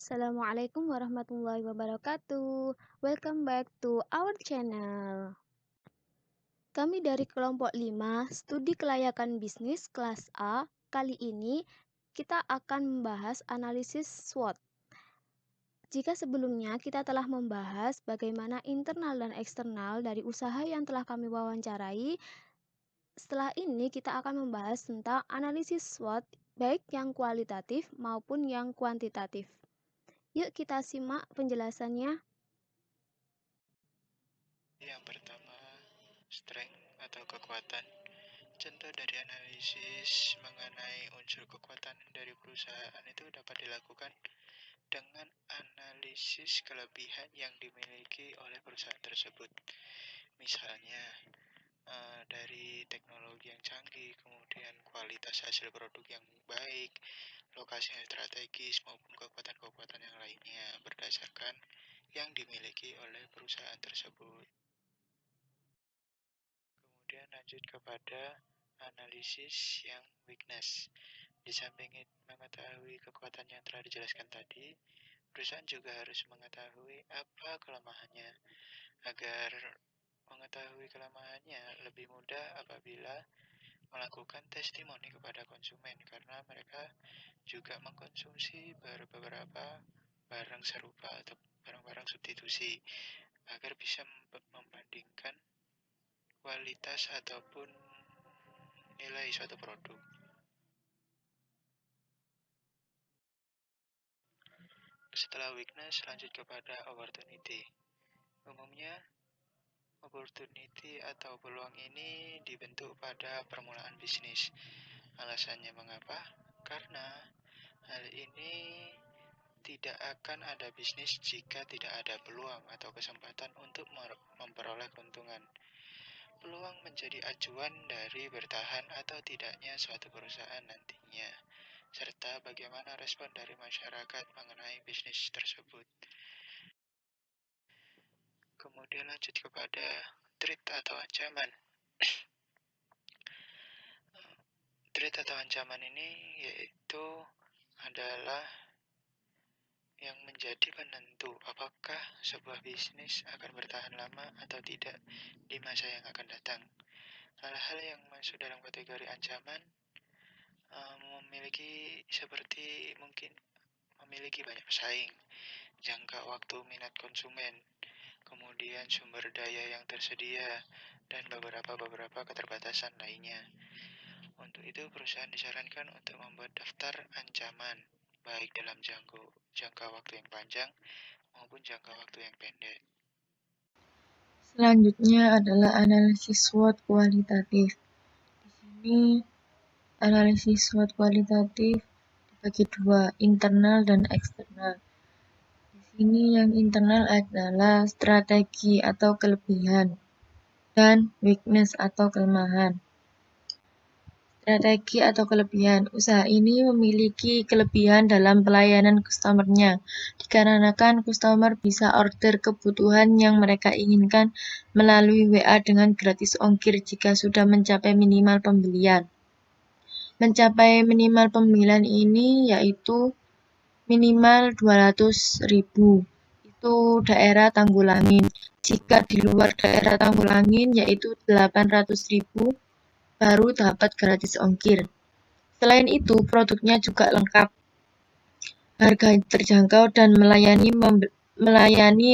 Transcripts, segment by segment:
Assalamualaikum warahmatullahi wabarakatuh. Welcome back to our channel. Kami dari kelompok 5, studi kelayakan bisnis kelas A. Kali ini kita akan membahas analisis SWOT. Jika sebelumnya kita telah membahas bagaimana internal dan eksternal dari usaha yang telah kami wawancarai, setelah ini kita akan membahas tentang analisis SWOT baik yang kualitatif maupun yang kuantitatif. Yuk kita simak penjelasannya. Yang pertama, strength atau kekuatan. Contoh dari analisis mengenai unsur kekuatan dari perusahaan itu dapat dilakukan dengan analisis kelebihan yang dimiliki oleh perusahaan tersebut. Misalnya, dari teknologi yang canggih, kemudian kualitas hasil produk yang baik, lokasi yang strategis, maupun kekuatan-kekuatan yang lainnya berdasarkan yang dimiliki oleh perusahaan tersebut. Kemudian lanjut kepada analisis yang weakness. Di samping mengetahui kekuatan yang telah dijelaskan tadi, perusahaan juga harus mengetahui apa kelemahannya. Agar mengetahui kelemahannya lebih mudah apabila melakukan testimoni kepada konsumen, karena mereka juga mengkonsumsi beberapa barang serupa atau barang-barang substitusi agar bisa membandingkan kualitas ataupun nilai suatu produk. Setelah weakness, lanjut kepada opportunity. Umumnya, opportunity atau peluang ini dibentuk pada permulaan bisnis. Alasannya mengapa? Karena hal ini tidak akan ada bisnis jika tidak ada peluang atau kesempatan untuk memperoleh keuntungan. Peluang menjadi acuan dari bertahan atau tidaknya suatu perusahaan nantinya, serta bagaimana respon dari masyarakat mengenai bisnis tersebut. Kemudian lanjut kepada threat atau ancaman. Threat atau ancaman ini yaitu adalah yang menjadi penentu apakah sebuah bisnis akan bertahan lama atau tidak di masa yang akan datang. Hal-hal yang masuk dalam kategori ancaman memiliki seperti mungkin memiliki banyak pesaing, jangka waktu minat konsumen, kemudian sumber daya yang tersedia, dan beberapa keterbatasan lainnya. Untuk itu, perusahaan disarankan untuk membuat daftar ancaman, baik dalam jangka waktu yang panjang maupun jangka waktu yang pendek. Selanjutnya adalah analisis SWOT kualitatif. Di sini analisis SWOT kualitatif dibagi dua, internal dan eksternal. Di sini yang internal adalah strategi atau kelebihan dan weakness atau kelemahan. Strategi atau kelebihan. Usaha ini memiliki kelebihan dalam pelayanan customer-nya, dikarenakan customer bisa order kebutuhan yang mereka inginkan melalui WA dengan gratis ongkir jika sudah mencapai minimal pembelian. Mencapai minimal pembelian ini yaitu minimal 200.000. Itu daerah Tanggulangin. Jika di luar daerah Tanggulangin yaitu 800.000. Baru dapat gratis ongkir. Selain itu, produknya juga lengkap, harga terjangkau, dan melayani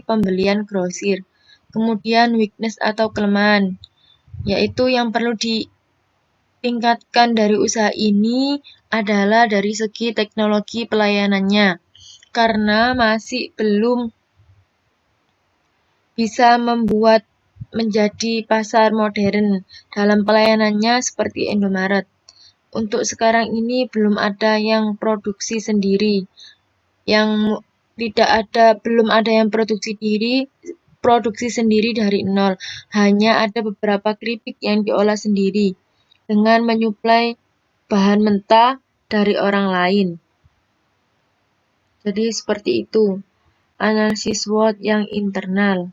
pembelian grosir. Kemudian weakness atau kelemahan, yaitu yang perlu ditingkatkan dari usaha ini adalah dari segi teknologi pelayanannya, karena masih belum bisa membuat menjadi pasar modern dalam pelayanannya seperti Indomaret. Untuk sekarang ini belum ada yang produksi sendiri, belum ada yang produksi sendiri dari nol. Hanya ada beberapa keripik yang diolah sendiri dengan menyuplai bahan mentah dari orang lain. Jadi seperti itu analisis SWOT yang internal.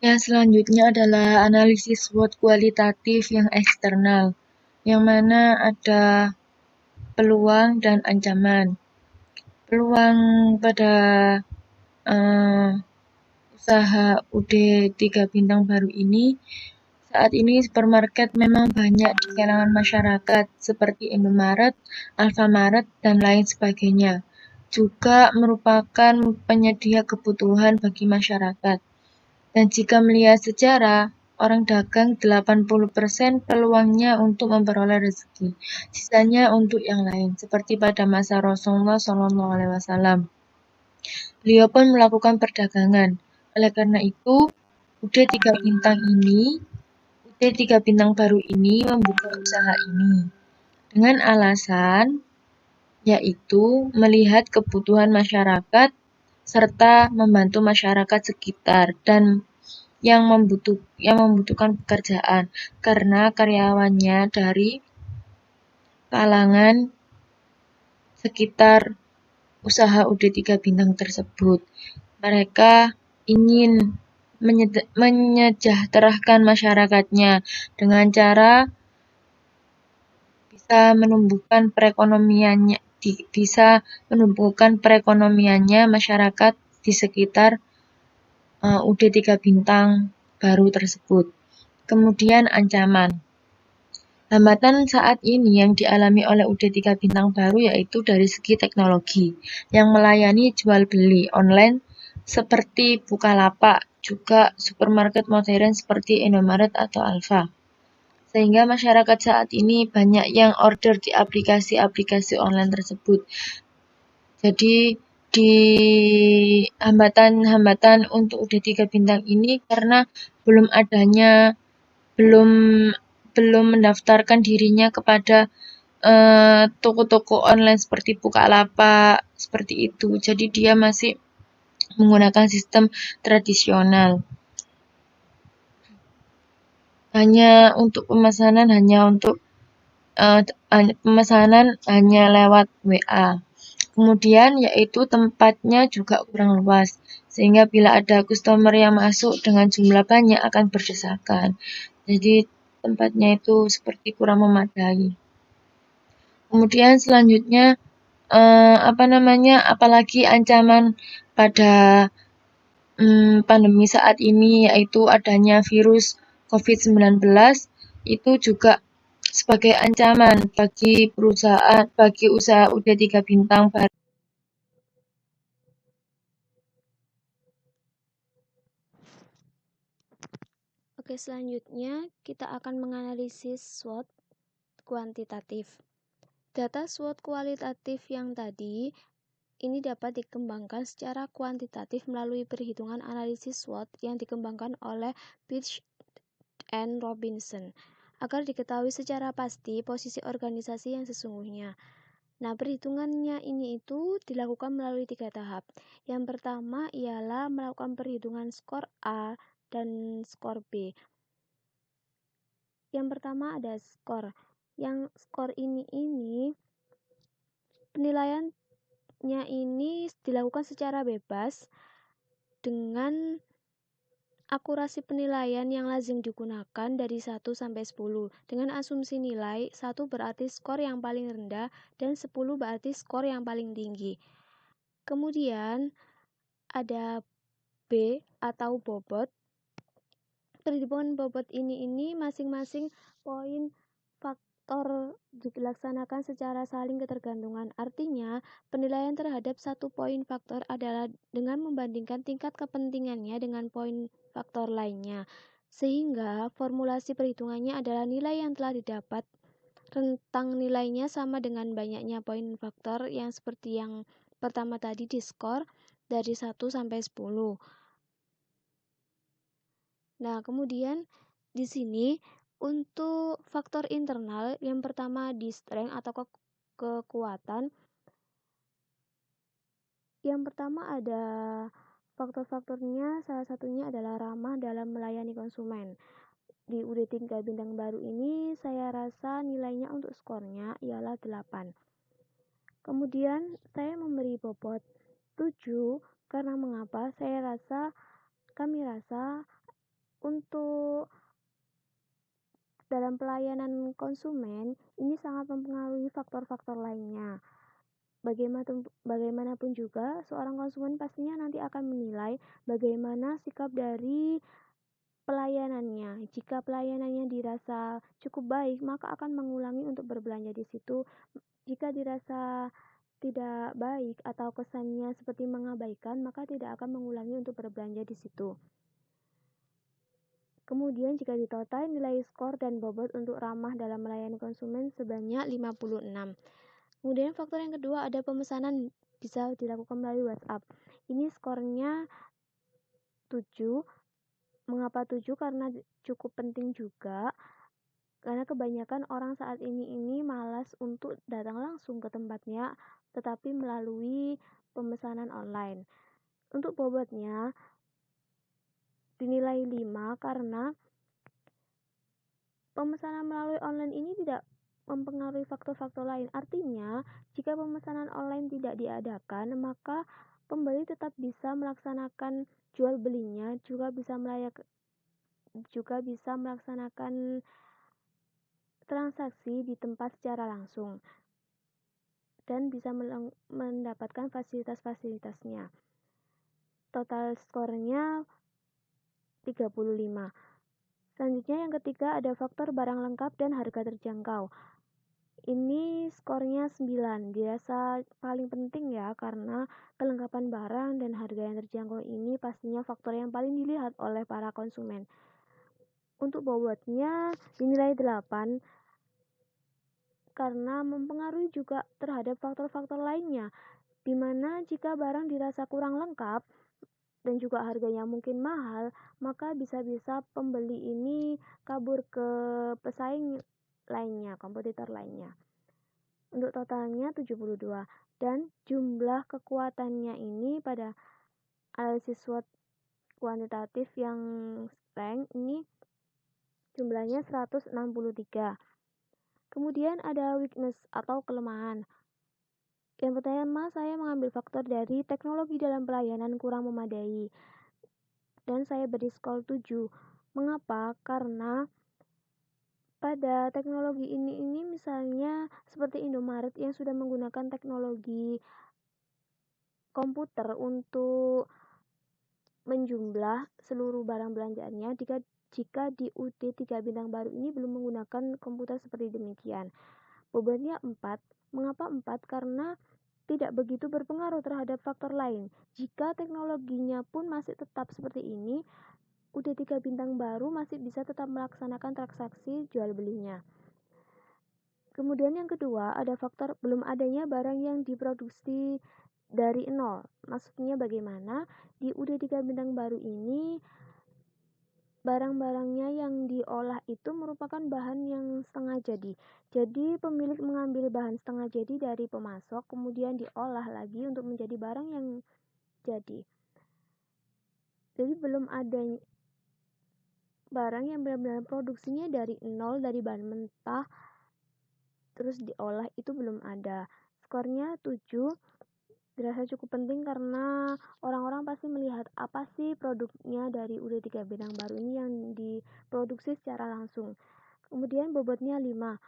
Yang selanjutnya adalah analisis SWOT kualitatif yang eksternal, yang mana ada peluang dan ancaman. Peluang pada usaha UD 3 bintang baru ini, saat ini supermarket memang banyak di kalangan masyarakat seperti Indomaret, Alfamaret, dan lain sebagainya. Juga merupakan penyedia kebutuhan bagi masyarakat. Dan jika melihat sejarah, orang dagang 80% peluangnya untuk memperoleh rezeki, sisanya untuk yang lain, seperti pada masa Rasulullah SAW. Beliau pun melakukan perdagangan. Oleh karena itu, UD 3 bintang baru ini membuka usaha ini dengan alasan yaitu melihat kebutuhan masyarakat serta membantu masyarakat sekitar dan yang membutuhkan pekerjaan karena karyawannya dari kalangan sekitar usaha UD 3 bintang tersebut. Mereka ingin menyejahterakan masyarakatnya dengan cara bisa menumbuhkan perekonomiannya masyarakat di sekitar UD 3 bintang baru tersebut. Kemudian ancaman. Hambatan saat ini yang dialami oleh UD 3 bintang baru yaitu dari segi teknologi yang melayani jual beli online seperti Bukalapak, juga supermarket modern seperti Indomaret atau Alfa. Sehingga masyarakat saat ini banyak yang order di aplikasi-aplikasi online tersebut. Jadi di hambatan-hambatan untuk UD 3 bintang ini karena belum mendaftarkan dirinya kepada toko-toko online seperti Bukalapak, seperti itu. Jadi dia masih menggunakan sistem tradisional. Pemesanan hanya lewat WA. Kemudian yaitu tempatnya juga kurang luas, sehingga bila ada customer yang masuk dengan jumlah banyak akan berdesakan. Jadi tempatnya itu seperti kurang memadai. Kemudian selanjutnya apalagi ancaman pada pandemi saat ini yaitu adanya virus COVID-19 itu juga sebagai ancaman bagi usaha UD 3 bintang baru. Oke, selanjutnya kita akan menganalisis SWOT kuantitatif. Data SWOT kualitatif yang tadi ini dapat dikembangkan secara kuantitatif melalui perhitungan analisis SWOT yang dikembangkan oleh Pitch and Robinson agar diketahui secara pasti posisi organisasi yang sesungguhnya. Nah, perhitungannya ini itu dilakukan melalui 3 tahap. Yang pertama ialah melakukan perhitungan skor A dan skor B. Yang pertama ada skor. Yang skor ini penilaiannya ini dilakukan secara bebas dengan akurasi penilaian yang lazim digunakan dari 1 sampai 10 dengan asumsi nilai 1 berarti skor yang paling rendah dan 10 berarti skor yang paling tinggi. Kemudian ada B atau bobot. Perhitungan bobot ini masing-masing poin faktor dilaksanakan secara saling ketergantungan. Artinya, penilaian terhadap satu poin faktor adalah dengan membandingkan tingkat kepentingannya dengan poin faktor lainnya. Sehingga formulasi perhitungannya adalah nilai yang telah didapat rentang nilainya sama dengan banyaknya poin faktor yang seperti yang pertama tadi di skor dari 1 sampai 10. Nah, kemudian di sini untuk faktor internal yang pertama di strength atau kekuatan. Yang pertama ada faktor-faktornya, salah satunya adalah ramah dalam melayani konsumen. Di UD 3 bintang baru ini saya rasa nilainya untuk skornya ialah 8. Kemudian saya memberi bobot 7 karena mengapa? Kami rasa untuk dalam pelayanan konsumen ini sangat mempengaruhi faktor-faktor lainnya. Bagaimanapun juga, seorang konsumen pastinya nanti akan menilai bagaimana sikap dari pelayanannya. Jika pelayanannya dirasa cukup baik, maka akan mengulangi untuk berbelanja di situ. Jika dirasa tidak baik atau kesannya seperti mengabaikan, maka tidak akan mengulangi untuk berbelanja di situ. Kemudian jika ditotal, nilai skor dan bobot untuk ramah dalam melayani konsumen sebanyak 56. Kemudian faktor yang kedua ada pemesanan bisa dilakukan melalui WhatsApp. Ini skornya 7. Mengapa 7? Karena cukup penting juga. Karena kebanyakan orang saat ini malas untuk datang langsung ke tempatnya, tetapi melalui pemesanan online. Untuk bobotnya dinilai 5 karena pemesanan melalui online ini tidak mempengaruhi faktor-faktor lain. Artinya, jika pemesanan online tidak diadakan, maka pembeli tetap bisa melaksanakan jual belinya, juga bisa melaksanakan transaksi di tempat secara langsung dan bisa mendapatkan fasilitas-fasilitasnya. Total skornya 35. Selanjutnya yang ketiga ada faktor barang lengkap dan harga terjangkau. Ini skornya 9. Dirasa paling penting ya, karena kelengkapan barang dan harga yang terjangkau ini pastinya faktor yang paling dilihat oleh para konsumen. Untuk bobotnya dinilai 8 karena mempengaruhi juga terhadap faktor-faktor lainnya, di mana jika barang dirasa kurang lengkap dan juga harganya mungkin mahal, maka bisa-bisa pembeli ini kabur ke pesaing lainnya, kompetitor lainnya. Untuk totalnya 72 dan jumlah kekuatannya ini pada analisis SWOT kuantitatif yang strength ini jumlahnya 163. Kemudian ada weakness atau kelemahan. Yang pertama, saya mengambil faktor dari teknologi dalam pelayanan kurang memadai. Dan saya beri skor 7. Mengapa? Karena pada teknologi ini misalnya seperti Indomaret yang sudah menggunakan teknologi komputer untuk menjumlah seluruh barang belanjaannya, jika di UD 3 bintang baru ini belum menggunakan komputer seperti demikian. Bobotnya 4. Mengapa 4? Karena tidak begitu berpengaruh terhadap faktor lain. Jika teknologinya pun masih tetap seperti ini, UD 3 bintang baru masih bisa tetap melaksanakan transaksi jual belinya. Kemudian yang kedua, ada faktor belum adanya barang yang diproduksi dari nol. Maksudnya bagaimana? Di UD 3 bintang baru ini barang-barangnya yang diolah itu merupakan bahan yang setengah jadi. Jadi pemilik mengambil bahan setengah jadi dari pemasok, kemudian diolah lagi untuk menjadi barang yang jadi. Jadi belum ada barang yang benar-benar produksinya dari nol, dari bahan mentah, terus diolah, itu belum ada. Skornya 7. Dirasa cukup penting karena orang-orang pasti melihat apa sih produknya dari UD 3 bintang baru ini yang diproduksi secara langsung. Kemudian bobotnya 5.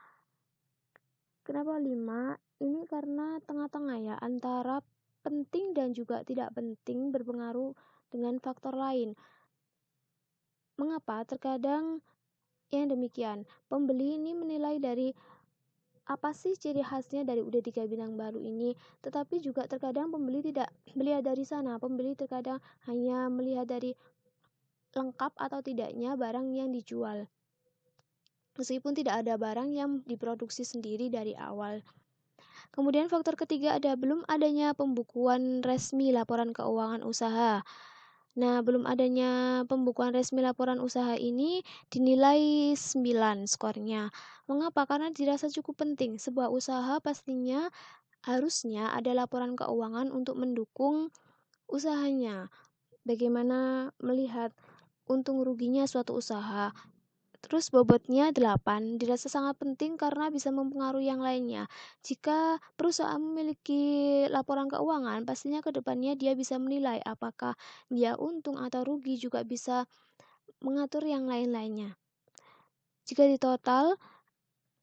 Kenapa 5? Ini karena tengah-tengah ya, antara penting dan juga tidak penting, berpengaruh dengan faktor lain. Mengapa? Terkadang yang demikian, pembeli ini menilai dari apa sih ciri khasnya dari UD 3 bintang baru ini, tetapi juga terkadang pembeli tidak melihat dari sana. Pembeli terkadang hanya melihat dari lengkap atau tidaknya barang yang dijual, meskipun tidak ada barang yang diproduksi sendiri dari awal. Kemudian faktor ketiga ada belum adanya pembukuan resmi laporan keuangan usaha. Nah, belum adanya pembukuan resmi laporan usaha ini dinilai 9 skornya. Mengapa? Karena dirasa cukup penting. Sebuah usaha pastinya harusnya ada laporan keuangan untuk mendukung usahanya. Bagaimana melihat untung ruginya suatu usaha. Terus bobotnya 8, dirasa sangat penting karena bisa mempengaruhi yang lainnya. Jika perusahaan memiliki laporan keuangan, pastinya ke depannya dia bisa menilai apakah dia untung atau rugi, juga bisa mengatur yang lain-lainnya. Jika di total,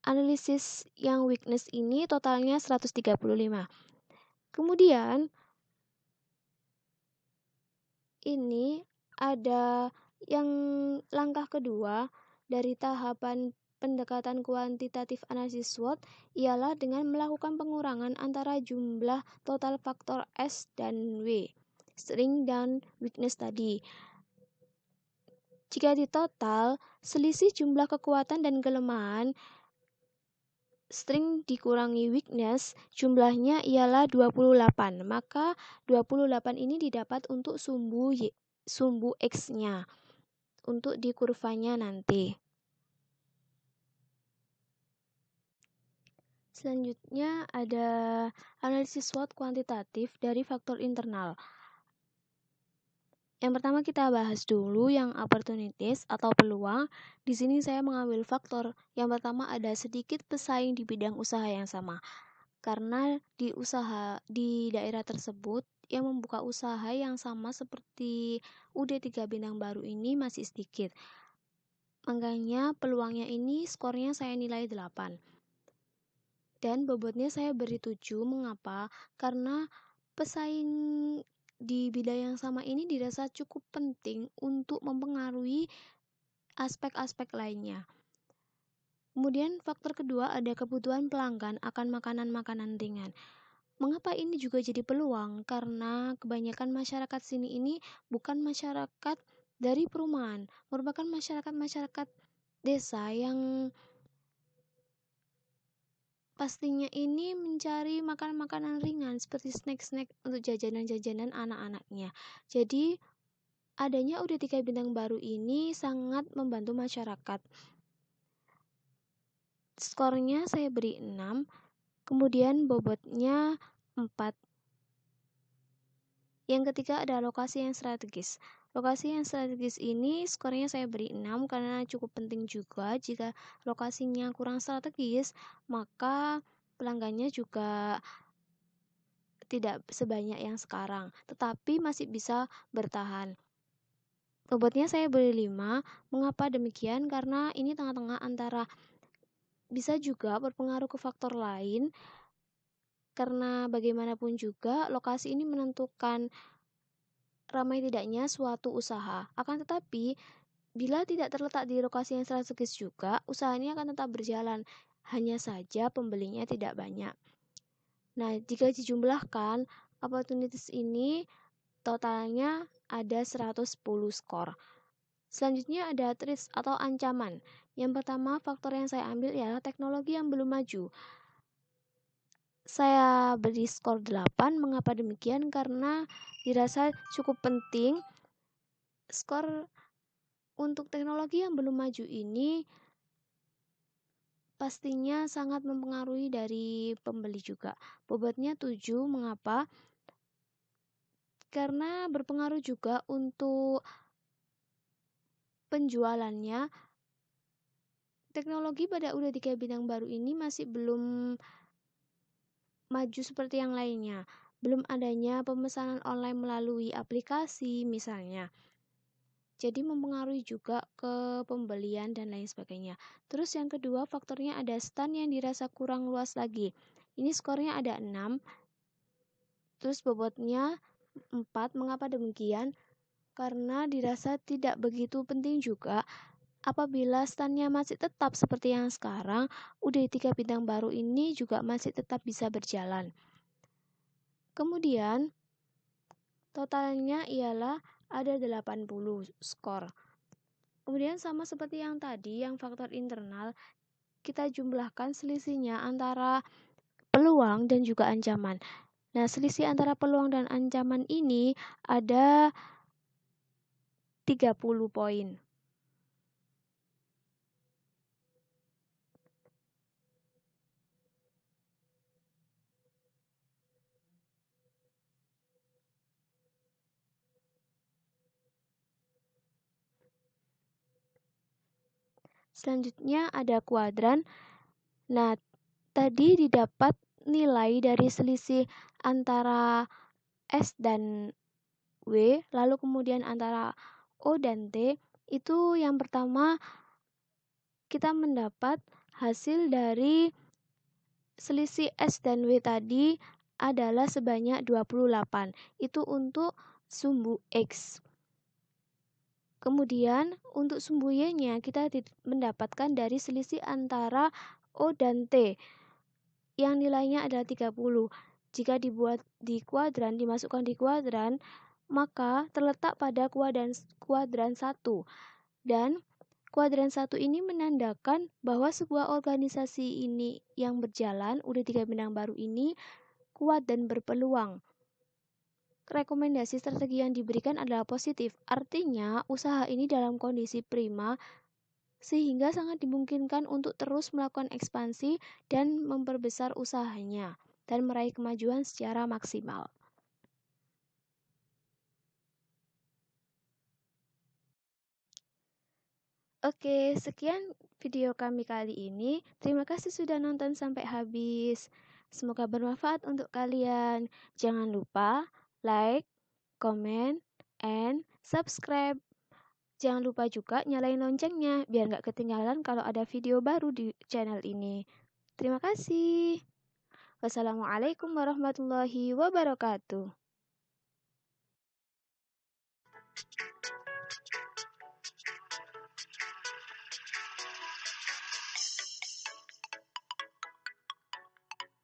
analisis yang weakness ini totalnya 135. Kemudian, ini ada yang langkah kedua dari tahapan pendekatan kuantitatif analisis SWOT ialah dengan melakukan pengurangan antara jumlah total faktor S dan W, strength dan weakness tadi. Jika di total, selisih jumlah kekuatan dan kelemahan strength dikurangi weakness, jumlahnya ialah 28. Maka 28 ini didapat untuk sumbu X-nya untuk di kurvanya nanti. Selanjutnya ada analisis SWOT kuantitatif dari faktor internal. Yang pertama kita bahas dulu yang opportunities atau peluang. Di sini saya mengambil faktor. Yang pertama ada sedikit pesaing di bidang usaha yang sama. Karena di daerah tersebut yang membuka usaha yang sama seperti UD3 Bintang Baru ini masih sedikit. Makanya peluangnya ini skornya saya nilai 8. Dan bobotnya saya beri 7. Mengapa? Karena pesaing di bidang yang sama ini dirasa cukup penting untuk mempengaruhi aspek-aspek lainnya. Kemudian faktor kedua ada kebutuhan pelanggan akan makanan-makanan ringan. Mengapa ini juga jadi peluang? Karena kebanyakan masyarakat sini ini bukan masyarakat dari perumahan, merupakan masyarakat-masyarakat desa yang pastinya ini mencari makanan-makanan ringan seperti snack-snack untuk jajanan-jajanan anak-anaknya. Jadi, adanya UD3 Bintang Baru ini sangat membantu masyarakat. Skornya saya beri 6, kemudian bobotnya 4. Yang ketiga ada lokasi yang strategis. Lokasi yang strategis ini skornya saya beri 6 karena cukup penting juga. Jika lokasinya kurang strategis, maka pelanggannya juga tidak sebanyak yang sekarang, tetapi masih bisa bertahan. Bobotnya saya beri 5. Mengapa demikian? Karena ini tengah-tengah antara bisa juga berpengaruh ke faktor lain, karena bagaimanapun juga lokasi ini menentukan ramai tidaknya suatu usaha. Akan tetapi, bila tidak terletak di lokasi yang strategis juga, usaha ini akan tetap berjalan. Hanya saja pembelinya tidak banyak. Nah, jika dijumlahkan, opportunities ini totalnya ada 110 skor. Selanjutnya ada threats atau ancaman. Yang pertama, faktor yang saya ambil ialah teknologi yang belum maju. Saya beri skor 8. Mengapa demikian? Karena dirasa cukup penting. Skor untuk teknologi yang belum maju ini pastinya sangat mempengaruhi dari pembeli juga. Bobotnya 7. Mengapa? Karena berpengaruh juga untuk penjualannya. Teknologi pada UD3 Bintang Baru ini masih belum maju seperti yang lainnya. Belum adanya pemesanan online melalui aplikasi misalnya. Jadi mempengaruhi juga ke pembelian dan lain sebagainya. Terus yang kedua faktornya ada stand yang dirasa kurang luas lagi. Ini skornya ada 6. Terus bobotnya 4. Mengapa demikian? Karena dirasa tidak begitu penting juga. Apabila standnya masih tetap seperti yang sekarang, UD3 Bintang Baru ini juga masih tetap bisa berjalan. Kemudian, totalnya ialah ada 80 skor. Kemudian sama seperti yang tadi, yang faktor internal, kita jumlahkan selisihnya antara peluang dan juga ancaman. Nah, selisih antara peluang dan ancaman ini ada 30 poin. Selanjutnya ada kuadran. Nah, tadi didapat nilai dari selisih antara S dan W, lalu kemudian antara O dan T. Itu yang pertama kita mendapat hasil dari selisih S dan W tadi adalah sebanyak 28. Itu untuk sumbu X. Kemudian untuk sumbu Y-nya kita mendapatkan dari selisih antara O dan T yang nilainya adalah 30. Jika dibuat di kuadran, dimasukkan di kuadran, maka terletak pada kuadran 1. Dan kuadran 1 ini menandakan bahwa sebuah organisasi ini yang berjalan, UD3 Minang Baru ini kuat dan berpeluang. Rekomendasi strategi yang diberikan adalah positif, artinya usaha ini dalam kondisi prima sehingga sangat dimungkinkan untuk terus melakukan ekspansi dan memperbesar usahanya dan meraih kemajuan secara maksimal. Oke, sekian video kami kali ini. Terima kasih sudah nonton sampai habis. Semoga bermanfaat untuk kalian. Jangan lupa like, comment, and subscribe. Jangan lupa juga nyalain loncengnya biar nggak ketinggalan kalau ada video baru di channel ini. Terima kasih. Wassalamualaikum warahmatullahi wabarakatuh.